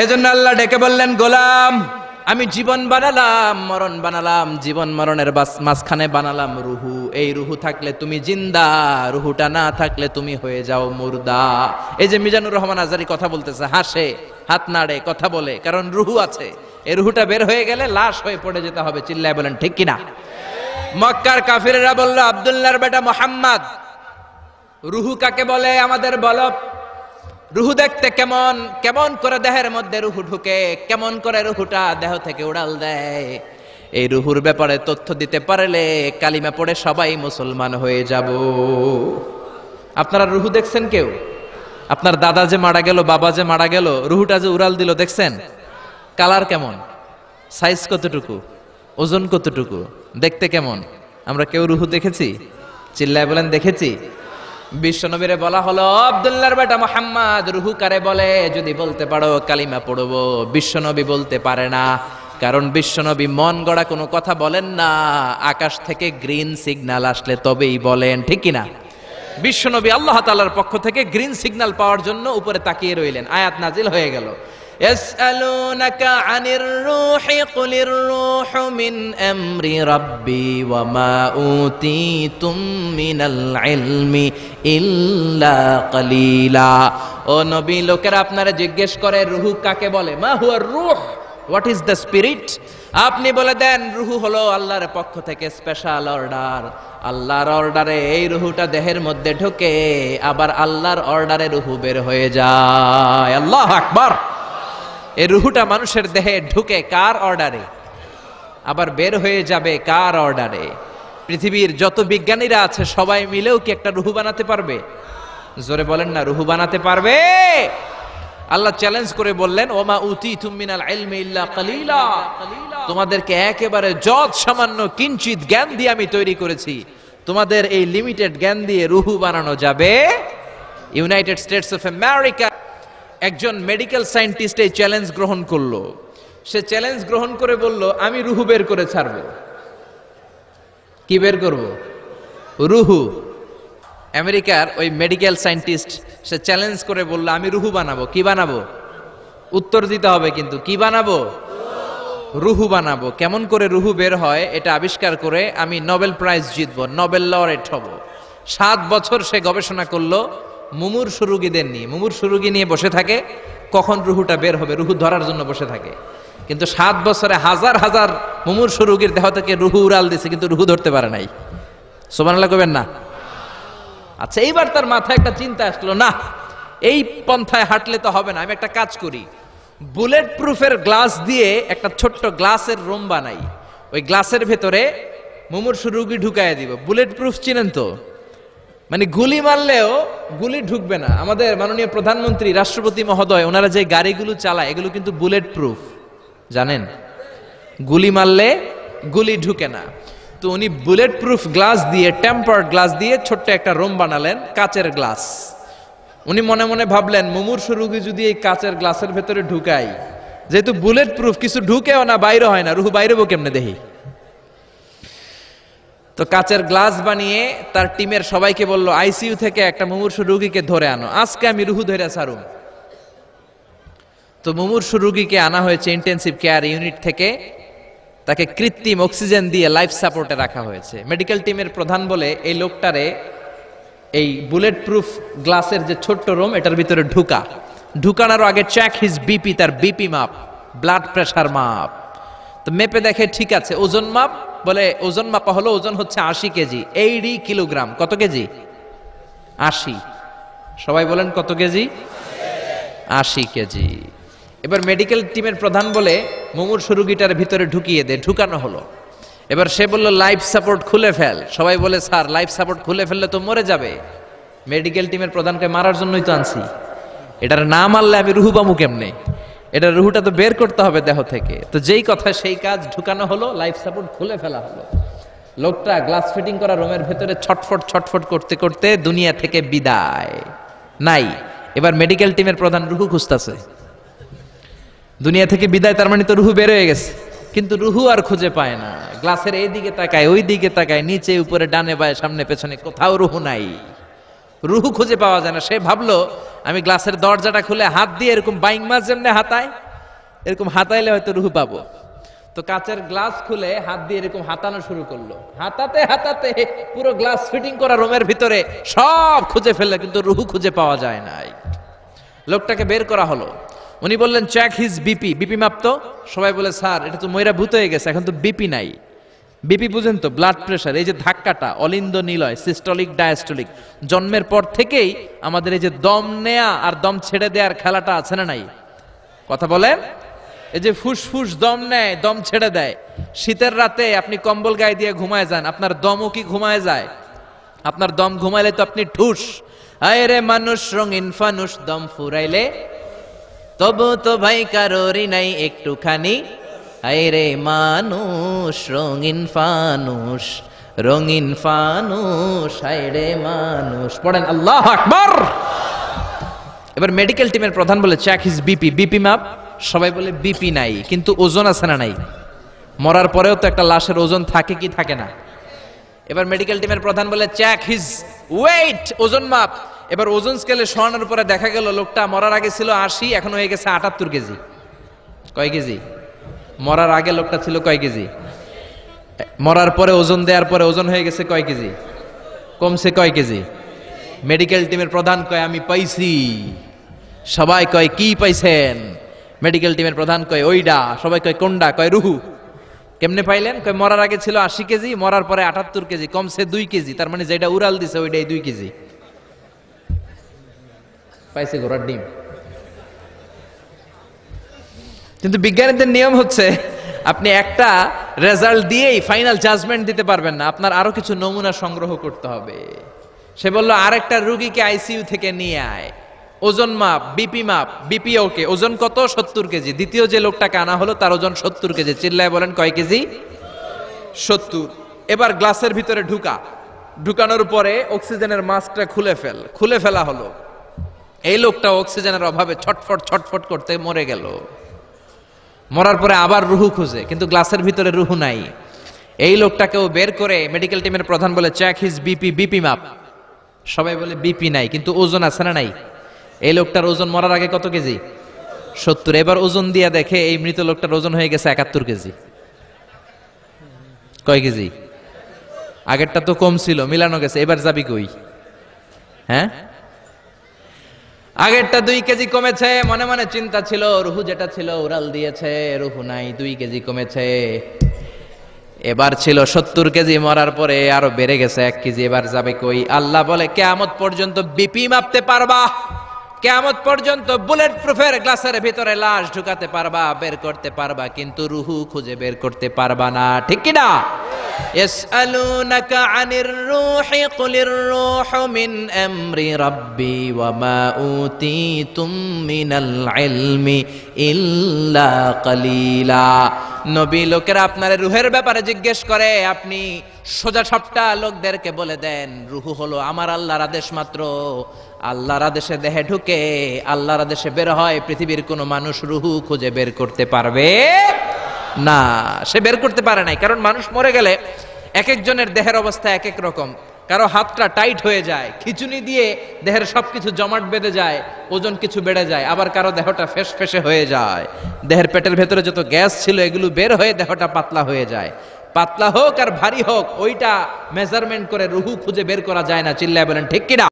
এজন্য আল্লাহ ডেকে বললেন, গোলাম আমি জীবন বানালাম, মরণ বানালাম, জীবন মরণের মাঝখানে বানালাম রুহু। এই রুহু থাকলে তুমি জিন্দা, রুহুটা না থাকলে তুমি হয়ে যাও মুর্দা। এই যে মিজানুর রহমান আজারি কথা বলতেছে, হাসে, হাত নাড়ে, কথা বলে, কারণ রুহু আছে। এই রুহুটা বের হয়ে গেলে লাশ হয়ে পড়ে যেতে হবে। চিল্লায় বলেন ঠিক কিনা? মক্কার কাফিররা বলল, আব্দুল্লাহর বেটা মুহাম্মদ, রুহু কাকে বলে আমাদের বলো। রুহু দেখতে কেমন, কেমন করে দেহের মধ্যে রুহু ঢুকে, কেমন করে রুহুটা দেহ থেকে উড়াল দেয়। এই রুহুর ব্যাপারে তথ্য দিতে পারলে কালিমা পড়ে সবাই মুসলমান হয়ে যাব। আপনারা রুহু দেখছেন কেউ? আপনার দাদা যে মারা গেল, বাবা যে মারা গেল, রুহুটা যে উড়াল দিল, দেখছেন? কালার কেমন, সাইজ কতটুকু, ওজন কতটুকু, দেখতে কেমন? আমরা কেউ রুহু দেখেছি? চিল্লায় বলেন দেখেছি। বিশ্বনবীরে বলা হলো, আব্দুল্লাহর বেটা মুহাম্মদ, রুহু কারে বলে যদি বলতে পারো কালিমা পড়বো। বিশ্বনবী বলতে পারে না, কারণ বিশ্বনবী মন গড়া কোনো কথা বলেন না। আকাশ থেকে গ্রিন সিগন্যাল আসলে তবেই বলেন, ঠিক কিনা? বিশ্বনবী আল্লাহ তাআলার পক্ষ থেকে গ্রিন সিগন্যাল পাওয়ার জন্য উপরে তাকিয়ে রইলেন। আয়াত নাজিল হয়ে গেল, ইয়াসআলুনাকা আনির রূহি কুলির রূহু মিন আমরি রাব্বি ওয়া মা উতীতুম মিনাল ইলমি ইল্লা কালিলা। ও নবী, লোকেরা আপনারা জিজ্ঞেস করে রূহ কাকে বলে। মা হুয়া রূহ, হোয়াট ইজ দ্য স্পিরিট? আপনি বলে দেন রূহ হলো আল্লাহর পক্ষ থেকে স্পেশাল অর্ডার। আল্লাহর অর্ডারে এই রূহটা দেহের মধ্যে ঢোকে, আবার আল্লাহর অর্ডারে রূহ বের হয়ে যায়। আল্লাহু আকবার। এই রুহুটা মানুষের দেহে ঢুকে কার অর্ডারে, আবার বের হয়ে যাবে কার অর্ডারে? পৃথিবীর যত বিজ্ঞানীরা আছে সবাই মিলেও কি একটা রুহু বানাতে পারবে? জোরে বলেন না, রুহু বানাতে পারবে? আল্লাহ চ্যালেঞ্জ করে বললেন, ওমা উতীতুম মিনাল ইলমি ইল্লা কালিলা। তোমাদেরকে একেবারে যত সামান্য কিঞ্চিত জ্ঞান দিয়ে আমি তৈরি করেছি, তোমাদের এই লিমিটেড জ্ঞান দিয়ে রুহু বানানো যাবে? ইউনাইটেড স্টেটস অফ আমেরিকা একজন মেডিকেল সায়েন্টিস্ট এই চ্যালেঞ্জ গ্রহণ করলো। সে চ্যালেঞ্জ গ্রহণ করে বলল, আমি রুহু বের করে ছাড়বো। কি বের করব? রুহু। আমেরিকার ওই মেডিকেল সায়েন্টিস্ট সে চ্যালেঞ্জ করে বলল, আমি রুহু বানাবো। কি বানাবো? উত্তর দিতে হবে কিন্তু, কি বানাবো? রুহু বানাবো। কেমন করে রুহু বের হয় এটা আবিষ্কার করে আমি নোবেল প্রাইজ জিতবো, নোবেল লরেট হব। 7 বছর সে গবেষণা করলো মুমূর্ষু রোগীদের নিয়ে। মুমূর্ষু রোগী নিয়ে বসে থাকে, কখন রুহুটা বের হবে, রুহু ধরার জন্য বসে থাকে। কিন্তু 7 বছরে হাজার হাজার মুমূর্ষু রোগীর দেহ থেকে রুহু উড়াল দিছে, কিন্তু রুহু ধরতে পারে নাই। সুবহানাল্লাহ কইবেন না? আচ্ছা, এইবার তার মাথায় একটা চিন্তা আসলো, না এই পন্থায় হাঁটলে তো হবে না, আমি একটা কাজ করি। বুলেট প্রুফের গ্লাস দিয়ে একটা ছোট্ট গ্লাসের রুম বানাই, ওই গ্লাসের ভেতরে মুমূর্ষু রোগী ঢুকায় দিব। বুলেট প্রুফ চিনেন তো? মানে গুলি মারলেও গুলি ঢুকবে না। আমাদের মাননীয় প্রধানমন্ত্রী, রাষ্ট্রপতি মহোদয়, ওনারা যে গাড়িগুলো চালায় এগুলো কিন্তু বুলেট প্রুফ, জানেন? গুলি মারলে গুলি ঢুকে না। তো উনি বুলেট প্রুফ গ্লাস দিয়ে, টেম্পার্ড গ্লাস দিয়ে ছোট্ট একটা রুম বানালেন, কাচের গ্লাস। উনি মনে মনে ভাবলেন, মুমূর্ষু রোগী যদি এই কাচের গ্লাসের ভেতরে ঢুকাই, যেহেতু বুলেট প্রুফ, কিছু ঢুকেও না, বাইরে হয় না, রুহু বাইরেবো কেমনে দেখি। তো কাচের গ্লাস বানিয়ে তার টিমের সবাইকে বলল, আইসিইউ থেকে একটা মুমূর্ষু রোগীকে ধরে আনো, আজকে আমি রুহু ধরে ছাড়ুম। তো মুমূর্ষু রোগীকে আনা হয়েছে ইন্টেনসিভ কেয়ার ইউনিট থেকে, তাকে কৃত্রিম অক্সিজেন দিয়ে লাইফ সাপোর্টে রাখা হয়েছে। মেডিকেল টিমের প্রধান বলে, এই লোকটারে এই বুলেট প্রুফ গ্লাসের যে ছোট্ট রুম, এটার ভিতরে ঢুকানোর আগে চেক হিজ বিপি, তার বিপি মাপ, ব্লাড প্রেশার মাপ। তো মেপে দেখে ঠিক আছে। ওজন মাপ, বলে ওজন মাপা হলো, ওজন হচ্ছে 80 কেজি, 80 কিলোগ্রাম। কত কেজি? 80। সবাই বলেন কত কেজি? 80 কেজি। এবার মেডিকেল টিমের প্রধান বলে, মুমূর্ষু রোগীটার ভিতরে ঢুকিয়ে দে। ঢুকানো হলো। এবার সে বলল, লাইফ সাপোর্ট খুলে ফেল। সবাই বলে, স্যার লাইফ সাপোর্ট খুলে ফেললে তো মরে যাবে। মেডিকেল টিমের প্রধানকে মারার জন্যই তো আনছি, এটার না মারলে আমি রুহু পামু কেমনে? এটা রুহুটা তো বের করতে হবে দেহ থেকে। তো যেই কথা সেই কাজ, ঢুকানো হলো, লাইফ সাপোর্ট খুলে ফেলা হলো। লোকটা গ্লাস ফিটিং করা রুমের ভেতরে ছটফট ছটফট করতে করতে দুনিয়া থেকে বিদায় নাই। এবার মেডিকেল টিমের প্রধান রুহু খুঁজতেছে। দুনিয়া থেকে বিদায়, তার মানে তো রুহু বের হয়ে গেছে, কিন্তু রুহু আর খুঁজে পায় না। গ্লাসের এই দিকে তাকায়, ওই দিকে তাকায়, নিচে উপরে, ডানে বায়ে, সামনে পেছনে, কোথাও রুহু নাই। রুহু খুঁজে পাওয়া যায় না। সে ভাবলো, আমি গ্লাসের দরজাটা খুলে হাত দিয়ে এরকম বাইং মাছ যেমনে হাতায়, এরকম হাতাইলে হয়তো রুহু পাবো। তো কাচের গ্লাস খুলে হাত দিয়ে এরকম হাতানো শুরু করলো, হাতাতে হাতাতে পুরো গ্লাস ফিটিং করা রুমের ভিতরে সব খুঁজে ফেললো, কিন্তু রুহু খুঁজে পাওয়া যায় নাই। লোকটাকে বের করা হলো, উনি বললেন চেক হিজ বিপি, বিপি মাপতো। সবাই বলে স্যার এটা তো ময়রা ভূত হয়ে গেছে, এখন তো বিপি নাই। বিপি বুঝেন তো, ব্লাড প্রেশার, এই যে ধাক্কাটা অলিন্দ নিলয়, সিস্টলিক ডায়াস্টলিক, জন্মের পর থেকেই আমাদের এই যে দম নেয়া আর দম ছেড়ে দেওয়ার খেলাটা আছে না নাই? কথা বলেন, এই যে ফুসফুস দম নেয় দম ছেড়ে দেয়। শীতের রাতে আপনি কম্বল গায়ে দিয়ে ঘুমায় যান, আপনার দমও কি ঘুমায় যায়? আপনার দম ঘুমাইলে তো আপনি ঠুস। আয় রে মানুষ রঙিন ফানুস, দম ফুরাইলে তবু তো ভাই কারোরই নাই একটুখানি। আয় রে মানুষ রঙিন ফানুস, রঙিন ফানুস, আয় রে মানুষ। পড়েন আল্লাহু আকবার। এবার মেডিকেল টিমের প্রধান বলে চেক হিজ বিপি, বিপি মাপ। সবাই বলে বিপি নাই, কিন্তু ওজন আছে না নাই? মরার পরেও তো একটা লাশের ওজন থাকে কি থাকে না? এবার মেডিকেল টিমের প্রধান বলে চেক হিজ ওয়েট, ওজন মাপ। এবার ওজন স্কেলে সরানোর উপরে দেখা গেল লোকটা মরার আগে ছিল 80, এখন হয়ে গেছে 78 কেজি। কয় কেজি? মরার আগে লোকটা ছিল কয় কেজি? মরার পরে ওজন দেওয়ার পরে ওজন হয়ে গেছে কয় কেজি? কমছে কয় কেজি? মেডিকেল টিমের প্রধান কয় আমি পাইছি। সবাই কয় কি পাইছেন? মেডিকেল টিমের প্রধান কয় ওইডা। সবাই কয় কোনডা? কয় রুহু। কেমনে পাইলেন? কয় মরার আগে ছিল 80 কেজি, মরার পরে 78 কেজি, কমছে 2 কেজি। তার মানে যেটা উড়াল দিছে ওইটাই 2 কেজি। পাইছে ঘোড়ার ডিম। কিন্তু বিজ্ঞানীদের নিয়ম হচ্ছে আপনি একটা রেজাল্ট দিয়েই ফাইনাল জাজমেন্ট দিতে পারবেন না, আপনার আরো কিছু নমুনা সংগ্রহ করতে হবে। সে বলল আরেকটা রোগীকে আইসিইউ থেকে নিয়ে আয়, ওজন মাপ, বিপি মাপ। বিপি ওকে, ওজন কত? 70 কেজি। দ্বিতীয় যে লোকটাকে আনা হলো তার ওজন 70 কেজি। চিল্লায় বলেন কয় কেজি? 70। এবার গ্লাসের ভিতরে ঢুকানোর পরে অক্সিজেনের মাস্কটা খুলে ফেলা হলো। এই লোকটা অক্সিজেনের অভাবে ছটফট ছটফট করতে মরে গেল। মরার পরে আবার রুহু খুঁজে, কিন্তু গ্লাসের ভিতরে রুহু নাই। এই লোকটাকেও বের করে মেডিকেল টিমের প্রধান বলে চেক হিজ বিপি, বিপি মাপ। সবাই বলে বিপি নাই, কিন্তু ওজন আছে না নাই? এই লোকটার ওজন মরার আগে কত কেজি? 70। এবার ওজন দিয়ে দেখে এই মৃত লোকটার ওজন হয়ে গেছে 71 কেজি। কয় কেজি? আগেরটা তো কম ছিল, মিলানো গেছে। এবার যাবি কই? হ্যাঁ, আগেরটা 2 কেজি কমেছে। মনে মনে চিন্তা ছিল, রুহু যেটা ছিল উড়াল দিয়েছে, রুহু নাই, 2 কেজি কমেছে। এবার ছিল 70 কেজি, মরার পরে আরো বেড়ে গেছে 1 কেজি। এবার যাবে কই? আল্লাহ বলে কিয়ামত পর্যন্ত বিপি মাপতে পারবা, কিয়ামত পর্যন্ত বুলেট প্রুফের গ্লাসের ভিতরে লাশ ঢুকাতে পারবা, বের করতে পারবা, কিন্তু রুহু খুঁজে বের করতে পারবা না। ঠিক কি না? ইয়াসআলুনাকা আনির রূহি কুলির রূহু মিন আমরি রাব্বি ওয়া মা উতীতুম মিনাল ইলমি ইল্লা কালিলা। নবী লোকেরা আপনার রুহের ব্যাপারে জিজ্ঞেস করে, আপনি সোজা সাপটা লোকদেরকে বলে দেন রুহু হলো আমার আল্লাহর আদেশ মাত্র। আল্লাহর আদেশে দেহে ঢুকে, আল্লাহর আদেশে বের হয়। পৃথিবীর কোন মানুষ রুহু খুঁজে বের করতে পারবে না। সে বের করতে পারে নাই, কারণ মানুষ মরে গেলে এক একজনের দেহের অবস্থা এক এক রকম। কারো হাতটা টাইট হয়ে যায়, খিচুনি দিয়ে দেহের সবকিছু জমাট বেঁধে যায়, ওজন কিছু বেড়ে যায়। আবার কারো দেহটা ফেসফেসে হয়ে যায়, দেহের পেটের ভেতরে যত গ্যাস ছিল এগুলো বের হয়ে দেহটা পাতলা হয়ে যায়। পাতলা হোক আর ভারী হোক, ওইটা মেজারমেন্ট করে রুহু খুঁজে বের করা যায় না। চিল্লায় বলেন ঠিক কিনা?